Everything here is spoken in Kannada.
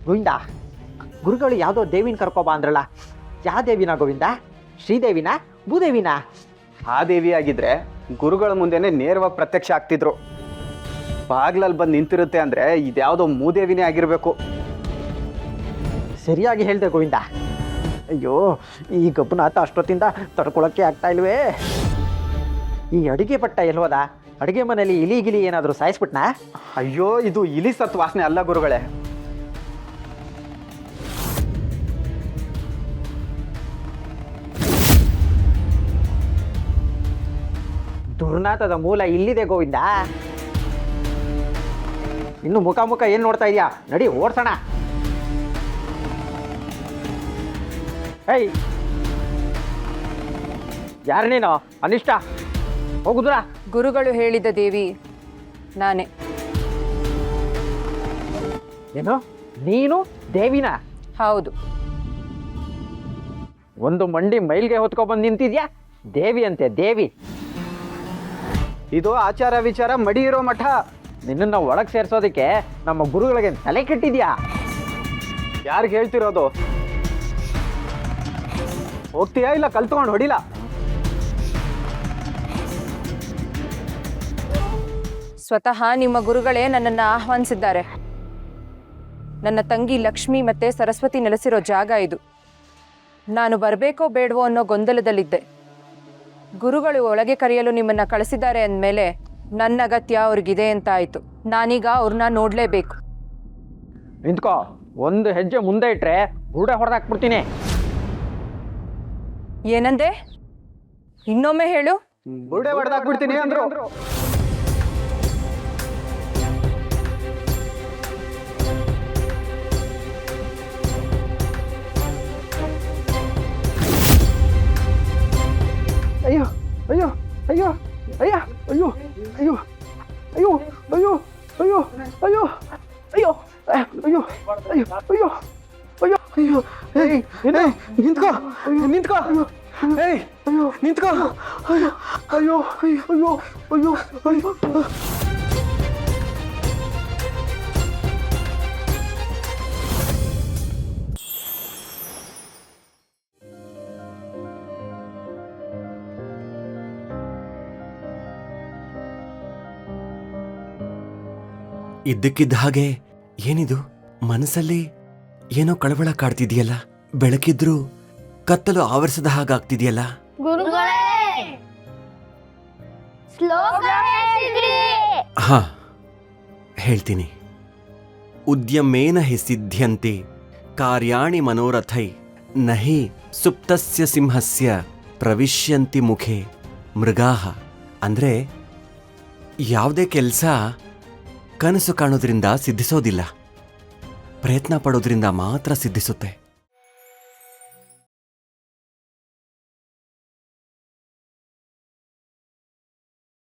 ಗೋವಿಂದ, ಗುರುಗಳು ಯಾವುದೋ ದೇವಿನ ಕರ್ಕೊಬ ಅಂದ್ರಲ್ಲ, ಯಾವ ದೇವಿನ ಗೋವಿಂದ? ಶ್ರೀದೇವಿನ, ಭೂದೇವಿನ? ಆ ದೇವಿ ಆಗಿದ್ರೆ ಗುರುಗಳ ಮುಂದೆನೆ ನೇರವಾಗಿ ಪ್ರತ್ಯಕ್ಷ ಆಗ್ತಿದ್ರು. ಬಾಗ್ಲಲ್ಲಿ ಬಂದು ನಿಂತಿರುತ್ತೆ ಅಂದರೆ ಇದ್ಯಾವುದೋ ಮೂದೇವಿನೇ ಆಗಿರಬೇಕು. ಸರಿಯಾಗಿ ಹೇಳಿದೆ ಗೋವಿಂದ. ಅಯ್ಯೋ, ಈ ಗಬ್ಬನಾಥ ಅಷ್ಟೊತ್ತಿಂದ ತಡ್ಕೊಳಕ್ಕೆ ಆಗ್ತಾ ಇಲ್ವೇ. ಈ ಅಡುಗೆ ಭಟ್ಟ ಎಲ್ವದ? ಅಡುಗೆ ಮನೆಯಲ್ಲಿ ಇಲಿ ಗಿಲಿ ಏನಾದರೂ ಸಾಯಿಸ್ಬಿಟ್ನಾ? ಅಯ್ಯೋ, ಇದು ಇಲಿ ಸತ್ ವಾಸನೆ ಅಲ್ಲ ಗುರುಗಳೇ. ದುರ್ನಾಥದ ಮೂಲ ಇಲ್ಲಿದೆ ಗೋವಿಂದ. ಇನ್ನು ಮುಖ ಮುಖ ಏನು ನೋಡ್ತಾ ಇದೆಯಾ? ನಡಿ ಓಡ್ಸೋಣ. ಏಯ್, ಯಾರು ನೀನು? ಅನಿಷ್ಟ, ಹೋಗುದ್ರ? ಗುರುಗಳು ಹೇಳಿದ ದೇವಿ ನಾನೇ. ಏನು, ನೀನು ದೇವಿನ? ಹೌದು. ಒಂದು ಮಂಡಿ ಮೈಲ್ಗೆ ಹೊತ್ಕೊಬಂದು ನಿಂತಿದ್ಯಾ? ದೇವಿ ಅಂತೆ, ದೇವಿ. ಇದು ಆಚಾರ ವಿಚಾರ ಮಡಿ ಇರೋ ಮಠ. ನಿನ್ನನ್ನು ಒಳಗೆ ಸೇರಿಸೋದಕ್ಕೆ ನಮ್ಮ ಗುರುಗಳಿಗೆ ತಲೆ ಕೆಟ್ಟಿದ್ಯಾ? ಯಾರಿಗೆ ಹೇಳ್ತಿರೋದು? ಹೋಗ್ತೀಯಾ ಇಲ್ಲ ಕಲ್ತ್ಕೊಂಡು ಹೊಡಿಲ್ಲ? ಸ್ವತಃ ನಿಮ್ಮ ಗುರುಗಳೇ ನನ್ನನ್ನು ಆಹ್ವಾನಿಸಿದ್ದಾರೆ. ನನ್ನ ತಂಗಿ ಲಕ್ಷ್ಮಿ ಮತ್ತೆ ಸರಸ್ವತಿ ನೆಲೆಸಿರೋ ಜಾಗ ಇದು. ನಾನು ಬರಬೇಕೋ ಬೇಡವೋ ಅನ್ನೋ ಗೊಂದಲದಲ್ಲಿದ್ದೆ. ಗುರುಗಳು ಒಳಗೆ ಕರೆಯಲು ನಿಮ್ಮನ್ನು ಕಳಿಸಿದ್ದಾರೆ ಅಂದಮೇಲೆ ನನ್ನ ಅಗತ್ಯ ಅವ್ರಿಗಿದೆ ಅಂತ ಆಯಿತು. ನಾನೀಗ ಅವ್ರನ್ನ ನೋಡಲೇಬೇಕು. ನಿಂತ್ಕೋ, ಒಂದು ಹೆಜ್ಜೆ ಮುಂದೆ ಇಟ್ರೆ ಬುರುಡೆ ಹೊಡೆದಾಕ್ಬಿಡ್ತೀನಿ. ಏನಂದೆ? ಇನ್ನೊಮ್ಮೆ ಹೇಳು. ಬುರುಡೆ ಹೊಡೆದಾಕ್ಬಿಡ್ತೀನಿ ಅಂದ್ರು. ಅಯ್ಯೋ ಅಯ್ಯೋ ಅಯ್ಯೋ ಅಯ್ಯ ಅಯ್ಯೋ ಅಯ್ಯೋ ಅಯ್ಯೋ ಅಯ್ಯೋ ಅಯ್ಯೋ ಅಯ್ಯೋ ಅಯ್ಯೋ ಅಯ್ಯೋ ಅಯ್ಯೋ ಅಯ್ಯೋ ಅಯ್ಯೋ ಏಯ್, ನಿಂತ್ಕೋ, ನಿಂತ್ಕೋ. ಏಯ್, ನಿಂತ್ಕೋ. ಅಯ್ಯೋ ಅಯ್ಯೋ ಅಯ್ಯೋ ಅಯ್ಯೋ ಅಯ್ಯೋ. ಇದ್ದಕ್ಕಿದ್ದ ಹಾಗೆ ಏನಿದು? ಮನಸ್ಸಲ್ಲಿ ಏನೋ ಕಳವಳ ಕಾಡ್ತಿದೆಯಲ್ಲ. ಬೆಳಕಿದ್ರೂ ಕತ್ತಲು ಆವರಿಸದ ಹಾಗಾಗ್ತಿದೆಯಲ್ಲ. ಹಾ, ಹೇಳ್ತೀನಿ. ಉದ್ಯಮೇನ ಹಿ ಸಿದ್ಧ್ಯಂತೆ ಕಾರ್ಯಾಣಿ ಮನೋರಥೈ ನಹಿ ಸುಪ್ತಸ್ಯ ಸಿಂಹಸ್ಯ ಪ್ರವಿಶ್ಯಂತಿ ಮುಖೆ ಮೃಗಾಹ. ಅಂದ್ರೆ ಯಾವುದೇ ಕೆಲಸ ಕನಸು ಕಾಣೋದ್ರಿಂದ ಸಿದ್ಧಿಸೋದಿಲ್ಲ, ಪ್ರಯತ್ನ ಪಡೋದ್ರಿಂದ ಮಾತ್ರ ಸಿದ್ಧಿಸುತ್ತೆ.